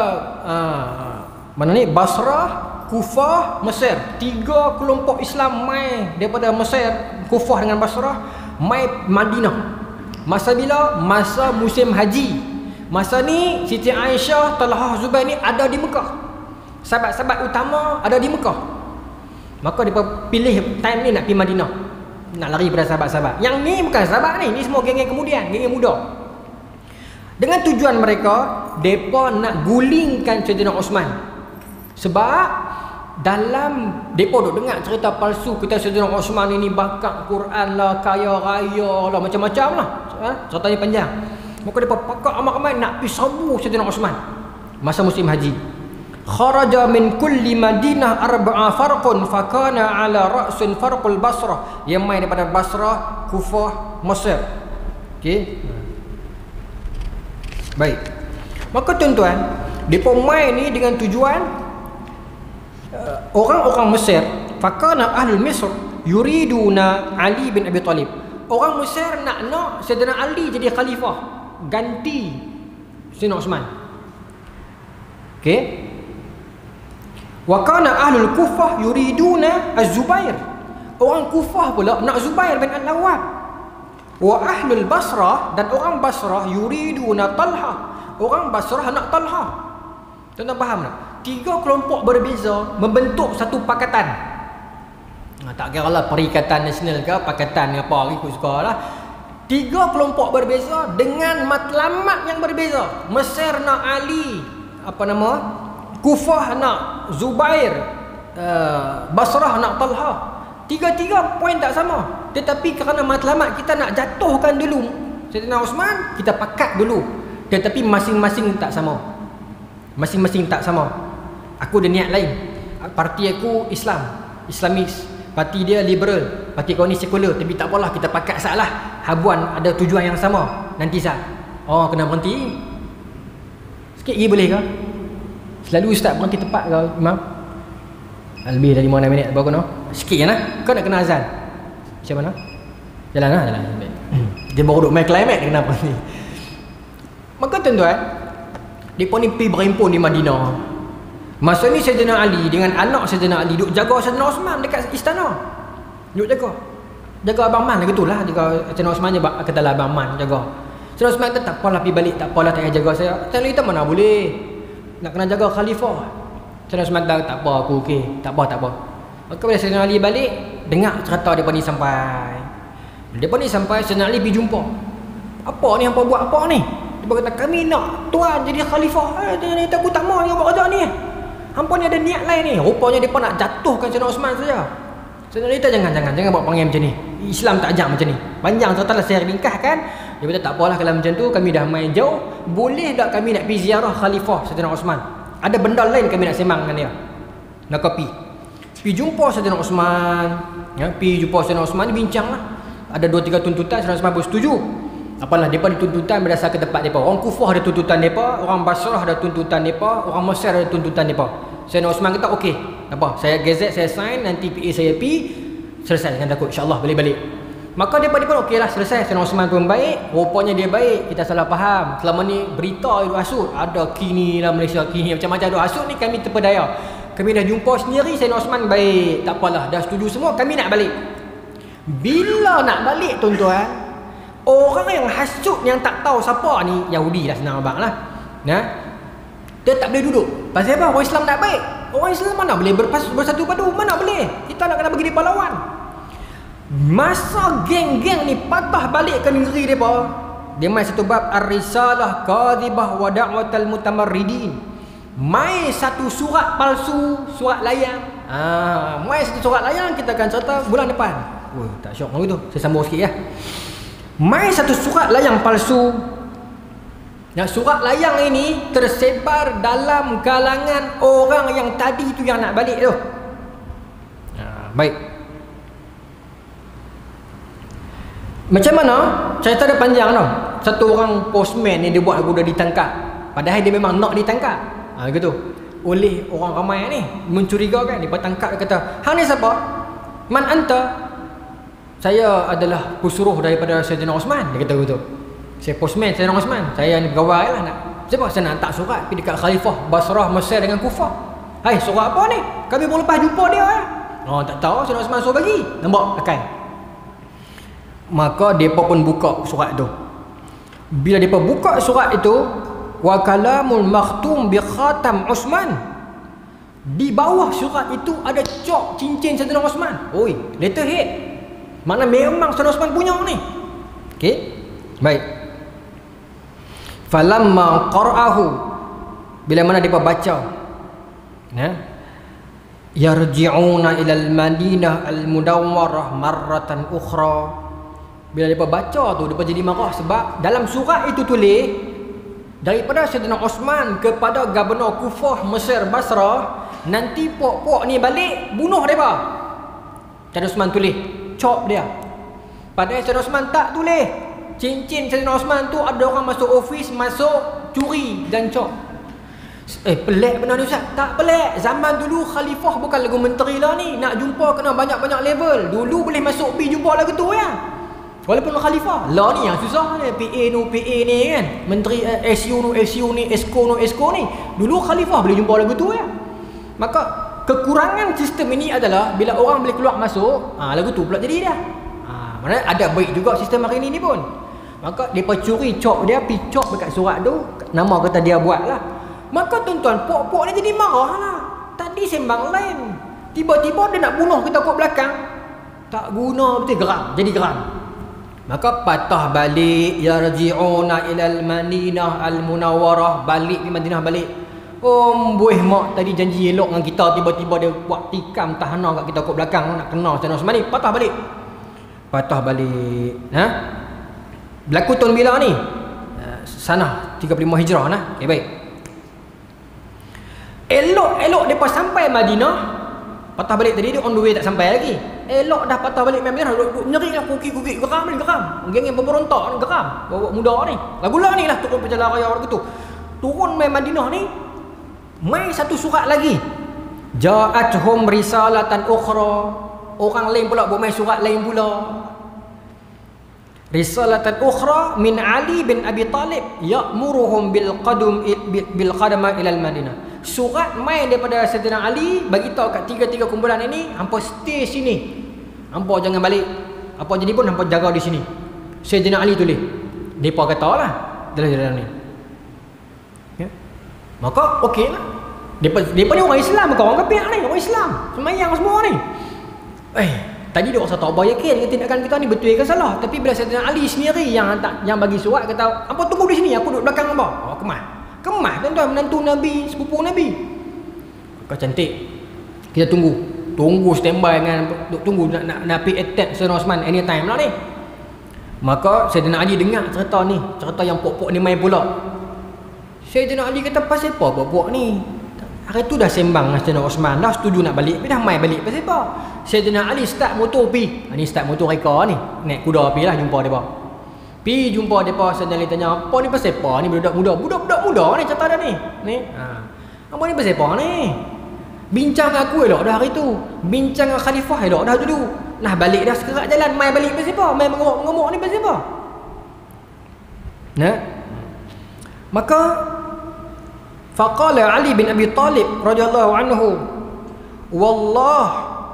mana ni, Basrah, Kufah, Mesir. 3 kelompok Islam mai daripada Mesir, Kufah dengan Basrah, mai Madinah. Masa bila? Masa musim haji. Masa ni Siti Aisyah, Talhah, Zubair ni ada di Mekah. Sahabat-sahabat utama ada di Mekah. Maka dia pilih time ni nak pergi Madinah, nak lari pada sahabat-sahabat. Yang ni bukan sahabat ni semua geng-geng kemudian, geng-geng muda. Dengan tujuan mereka, mereka nak gulingkan Sayyidina Osman. Sebab dalam mereka duk dengar cerita palsu kita Sayyidina Osman ini bakat Quran lah, kaya raya lah, macam-macam lah. Ceritanya panjang. Maka mereka pakat ramai-ramai nak pergi sabu Sayyidina Osman masa musim haji. Kharaja min kulli Madinah arba'a farqun fakana ala ra'sul farqul Basrah. Yang main daripada Basrah, Kufah, Mesir. Okey. Baik. Maka tuan-tuan, depa main ni dengan tujuan orang-orang Mesir, fakana ahlul Misr yuriduna Ali bin Abi Talib. Orang Mesir nak Sayyidina Ali jadi khalifah, ganti Sayyidina Osman. Okey. Wa kana ahlul Kufah yuriduna Az-Zubair. Orang Kufah pula nak Zubair bin Al-Awwam. Wa ahlul Basrah, dan orang Basrah yuriduna Talha. Orang Basrah nak Talha. Tuan-tuan faham tak? 3 kelompok berbeza membentuk satu pakatan. Tak kira lah Perikatan Nasional ke pakatan apa ikut suka lah. 3 kelompok berbeza dengan matlamat yang berbeza. Mesir nak Ali, apa nama? Kufah nak Zubair, Basrah nak Talha. 3 poin tak sama. Tetapi kerana matlamat kita nak jatuhkan dulu Sayyidina Osman, kita pakat dulu. Tetapi masing-masing tak sama. Masing-masing tak sama. Aku ada niat lain. Parti aku Islam, Islamis. Parti dia liberal. Parti kau ni sekular. Tapi tak apalah, kita pakat salah. Habuan ada tujuan yang sama. Nanti sah. Oh, kena berhenti. Sikit lagi boleh ke? Selalu ustaz berhenti tepat kau, Imam? Lebih dari 5 minit baru kena. Sikit je lah. Kau nak kena azan. Macam mana? Jalan lah, jalan. Dia baru duduk main climate, kenapa ni? Maka tuan-tuan, mereka ni pergi berhimpun di Madinah. Masa ni Sayyidina Ali dengan anak Sayyidina Ali duduk jaga Sayyidina Osman dekat istana. Duduk jaga Abang Man gitu lah. Jaga Sayyidina Osman je katalah Abang Man jaga. Sayyidina Osman kata tak apalah pergi balik, tak apalah tak payah jaga saya. Sayyidina kita mana boleh. Nak kena jaga khalifah. Sayyidina Osman tak apa aku okey. Tak apa. Maka bila Sayyidina Ali balik, dengar cerita depa ni sampai. Depa ni sampai Sayyidina Ali pergi jumpa. Apa ni hangpa buat apa ni? Depa kata kami nak tuan jadi khalifah. Dia aku tak mau dengan buat kerja ni. Hangpa ni ada niat lain ni. Rupanya depa nak jatuhkan Sayyidina Osman saja. Sayyidina Ali jangan buat panggil macam ni. Islam tak ajak macam ni. Panjang cerita lah saya ringkaskan. Dia kata tak apalah kalau macam tu kami dah main jauh. Boleh tak kami nak pergi ziarah khalifah Sayyidina Osman? Ada benda lain kami nak sembang dengan dia. Nak pergi jumpa Sayyidina Osman. Ya, pergi jumpa Sayyidina Osman, bincang lah. Ada 2-3 tuntutan. Sayyidina Osman bersetuju. Apalah, mereka ada tuntutan berdasarkan tempat mereka. Orang Kufah ada tuntutan mereka, orang Basrah ada tuntutan mereka, orang Mesir ada tuntutan mereka. Sayyidina Osman kata okey, apa? Saya gazet, saya sign, nanti PA saya pergi, selesai dengan takut, insya-Allah boleh balik. Maka mereka pun okeylah, selesai. Sayyidina Osman pun baik, rupanya dia baik, kita salah faham. Selama ni berita itu hasut, ada kini lah Malaysia kini, macam-macam ada hasut ni kami terpedaya. Kami dah jumpa sendiri Sayyidina Osman baik, tak apalah, dah setuju semua, kami nak balik. Bila nak balik tuan-tuan, orang yang hasut yang tak tahu siapa ni, Yahudi lah senang abang lah. Nah, dia tak boleh duduk. Pasal apa? Orang Islam tak baik. Orang Islam mana boleh bersatu padu? Mana boleh? Kita nak kena bagi mereka lawan. Masa geng-geng ni patah balik ke negeri mereka, dia main satu bab Ar-Risalah Kadhibah wa Da'watal Mutamarridin. Main satu surat palsu, surat layang. Main satu surat layang, kita akan cerita bulan depan. Tak syok macam tu. Saya sambung sikit ya. Mai satu surat layang palsu. Yang surat layang ini tersebar dalam kalangan orang yang tadi tu yang nak balik tu. Baik. Macam mana? Cerita dia panjang tau. Satu orang postman ni dia buat aku dah ditangkap. Padahal dia memang nak ditangkap. Gitu. Oleh orang ramai ni mencurigakan, dia tangkap, dia kata, "Hang ni siapa? Man anta?" "Saya adalah pesuruh daripada Sayyidina Osman." Dia kata begitu. "Saya postman Sayyidina Osman. Saya ni pegawai lah nak. Sebab saya nak hantar surat pergi dekat Khalifah Basrah, Mesir dengan Kufah. Hai, surat apa ni? Kami baru lepas jumpa dia ya. Oh, tak tahu, Sayyidina Osman suruh bagi. Nampak akan. Maka depa pun buka surat tu. Bila depa buka surat itu, wa kalamul makhtum bi khatam Osman. Di bawah surat itu ada cok cincin Sayyidina Osman. Oi, letterhead. Mana memang Sayyidina Osman punya ni. Okey. Baik. Falamma qara'ahu, bila mana depa baca, ya, yarji'una ilal Madinah al-Munawwarah marratan ukhra. Bila depa baca tu, depa jadi marah sebab dalam surat itu tulis daripada Sayyidina Osman kepada Gubernur Kufah Mesir Basrah, nanti pok-pok ni balik bunuh depa. Sayyidina Osman tulis cop dia. Padahal Sayyidina Osman tak tulis. Cincin Sayyidina Osman tu ada orang masuk ofis, masuk curi dan cop. Pelik benar ni Ustaz? Tak pelik. Zaman dulu khalifah bukan lagu menteri lah ni. Nak jumpa kena banyak-banyak level. Dulu boleh masuk pi jumpa lagu tu ya. Walaupun khalifah. Lah ni yang susah ni. PA ni kan. Menteri SU ni, ESCO ni. Dulu khalifah boleh jumpa lagu tu ya. Maka kekurangan sistem ini adalah bila orang boleh keluar masuk, lagu tu pula jadi dah. Mana ada baik juga sistem hari ni pun. Maka depa curi cop dia, pi cop dekat surat tu, nama kata dia buat lah. Maka tuan-tuan, pok-pok ni jadi marah lah. Tadi sembang lain, tiba-tiba dia nak bunuh kita kat belakang. Tak guna betul, geram, jadi geram. Maka patah balik, yarji'una ilal Madinah al-Munawwarah, balik di Madinah balik. Buih mak tadi janji elok dengan kita, tiba-tiba dia buat tikam tahanah kat kita kat belakang, nak kena Sayyidina Osman ni, patah balik. Berlaku tahun bila ni? Sana 35 Hijrah nah. Okay, baik. Elok depa sampai Madinah, patah balik tadi dia on the way tak sampai lagi. Elok dah patah balik Madinah, duk nyeri lah, kukik geram. Geng-geng pemberontak ni geram. Bawa muda ni. Lagulah ni lah turun perjalanan raya orang tu. Turun mai Madinah ni, mai satu surat lagi. Ja'atuhum risalatan ukhra. Orang lain pula buat mai surat lain pula. Risalatan ukhra min Ali bin Abi Talib ya'muruhum bil qadama ila al-Madinah. Surat mai daripada Sayyidina Ali bagi tahu kat tiga-tiga kumpulan ini, hangpa stay sini. Hangpa jangan balik. Apa jadi pun hangpa jaga di sini. Sayyidina Ali tulis. Depa katalah dalam ni. Ya. Maka okeylah. Depa ni orang Islam ke orang kafir ni? Orang Islam. Semayang semua ni. Tadi dia rasa tak yakin tindakan kita ni betul ke salah. Tapi bila Sayyidina Ali sendiri yang bagi surat, kata, "Apa tunggu di sini, aku duduk belakang hangpa." Oh, Kemah tuan-tuan, menantu Nabi, sepupu Nabi. Kau cantik. Kita tunggu standby dengan tunggu nak pergi attack Sayyidina Osman anytime lah ni. Maka Sayyidina Ali dengar cerita yang pok-pok ni main pula. Sayyidina Ali kata, "Pasal apa pok-pok ni? Hari tu dah sembang dengan Sayyidina Osman, dah setuju nak balik, tapi dah main balik pasal apa?" Sayyidina Ali start motor pi. Ni start motor reka ni. Naik kuda pi lah jumpa depa. Pi jumpa depa, Sayyidina Ali tanya, "Apa ni pasal apa ni budak muda ni cerita dah ni?" Apa ni pasal apa ni? Bincang dengan aku elok dah hari tu. Bincang dengan khalifah elok dah dulu. Nah balik dah sekerak jalan, main balik pasal apa? Main mengemuk ni pasal apa? Nah. Maka faqala Ali bin Abi Talib radhiyallahu anhu, "Wallah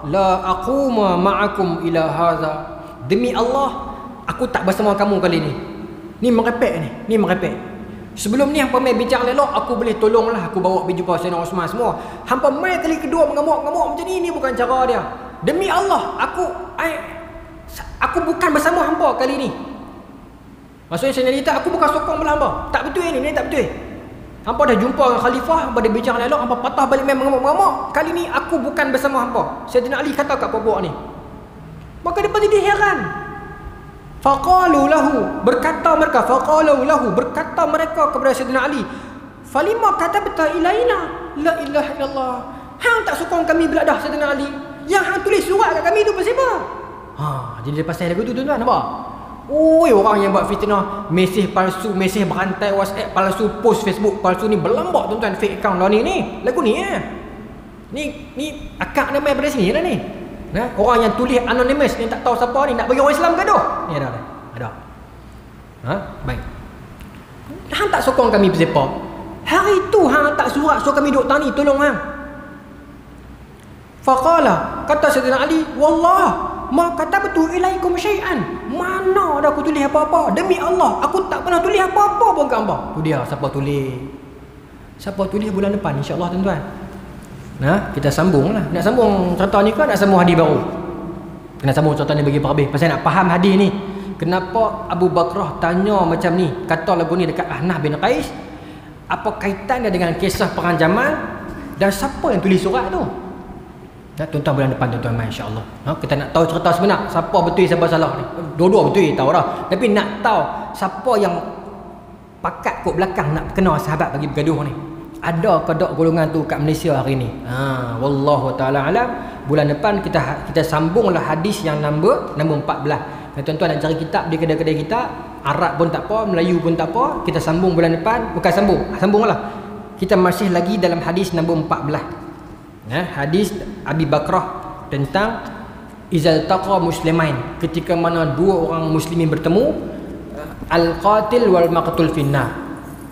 la aquma ma'akum ila hadza." Demi Allah, aku tak bersama kamu kali ni. Ni merepek. Sebelum ni hampa mai bincang elok, aku boleh tolonglah, aku bawa pergi jumpa Sayyidina Osman semua. Hampa mai kali kedua mengamuk macam ni bukan cara dia. Demi Allah, aku bukan bersama hampa kali ni. Maksudnya Sayyidina Ali, aku bukan sokong belah hampa. Tak betul ni tak betul. Hampa dah jumpa dengan khalifah, hampa dah bincang elok, hampa patah balik main mengamuk. Kali ni aku bukan bersama hampa. Sayyidina Ali kata kat pokok ni. Maka dia jadi heran. Faqalu lahu, berkata mereka kepada Sayyidina Ali, "Falima katabta ilaina la ilaha illallah." Hang tak sokong kami beladah Sayyidina Ali. Yang hang tulis surat kat kami tu pasal apa? Jadi dia pasal lagu tu tuan-tuan, nampak? Orang yang buat fitnah, mesej palsu, mesej berantai WhatsApp palsu, post Facebook palsu ni berlambak tuan-tuan, fake account lah ni. Lagu ni Ni akak nama daripada sini lah ni. Orang yang tulis anonymous yang tak tahu siapa ni, nak bagi orang Islam gaduh. Ni ada. Baik. Hang tak sokong kami pasal apa? Hari tu hang tak surat suruh kami duk tani tolong hang. Faqala, kata Sayyidina Ali, wallah ma katabtu ilaikum syai'an, mana ada aku tulis apa-apa, demi Allah aku tak pernah tulis apa-apa pun kat hangpa. Tu dia siapa tulis bulan depan insya-Allah tuan-tuan. Nah, kita sambunglah. Nak sambung cerita ni ke nak sambung hadis baru? Kena sambung cerita ni bagi habis. Pasal nak faham hadis ni. Kenapa Abu Bakrah tanya macam ni? Kata lagu ni dekat Ahnaf bin Qais. Apa kaitannya dengan kisah perang Jamal dan siapa yang tulis surat tu? Nah, tuan-tuan bulan depan tuan-tuan mai insya-Allah. Kita nak tahu cerita sebenar, siapa betul siapa salah ni. Dua-dua betul tahu dah. Tapi nak tahu siapa yang pakat kot belakang nak kena sahabat bagi bergaduh ni. Ada ke tak golongan tu kat Malaysia hari ni? Wallahu taala alam. Bulan depan kita sambunglah hadis yang nombor 14. Dan tuan-tuan nak cari kitab di kedai-kedai kitab, Arab pun tak apa, Melayu pun tak apa, kita sambung bulan depan. Bukan sambunglah. Kita masih lagi dalam hadis nombor 14. Hadis Abi Bakrah tentang izal taqa muslimain, ketika mana dua orang muslimin bertemu, al-qatil wal maqtul finnar.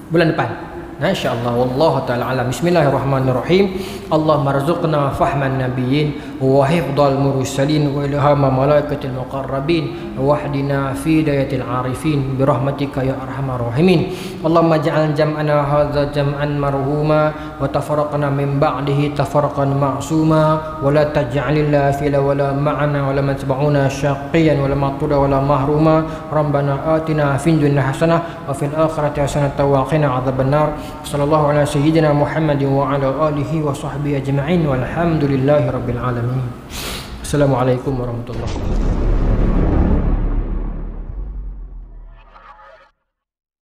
Bulan depan insyaallah. Wallahu taala alam. Bismillahirrahmanirrahim. Allahumma rzuqna fahman nabiyyin wa hifdhal mursalin wa ilhama malaikatil muqarrabin wa hdina fi dayatil arifin bi rahmatika ya arhamar rahimin. Allahumma ja'al jam'ana hadza jam'an marhuma wa tafarraqna min ba'dihi tafarraqan ma'suma wa la taj'alil fila wa la ma'ana wa la matba'una syaqiyan wa la maqtuda wa la mahruma. Rabbana atina fid dunya hasanah wa fil akhirati hasanah wa qina adzabannar. Sallallahu ala sayyidina Muhammadin wa ala alihi wa sahbihi ajma'in walhamdulillahi rabbil alamin. Assalamualaikum warahmatullahi wabarakatuh.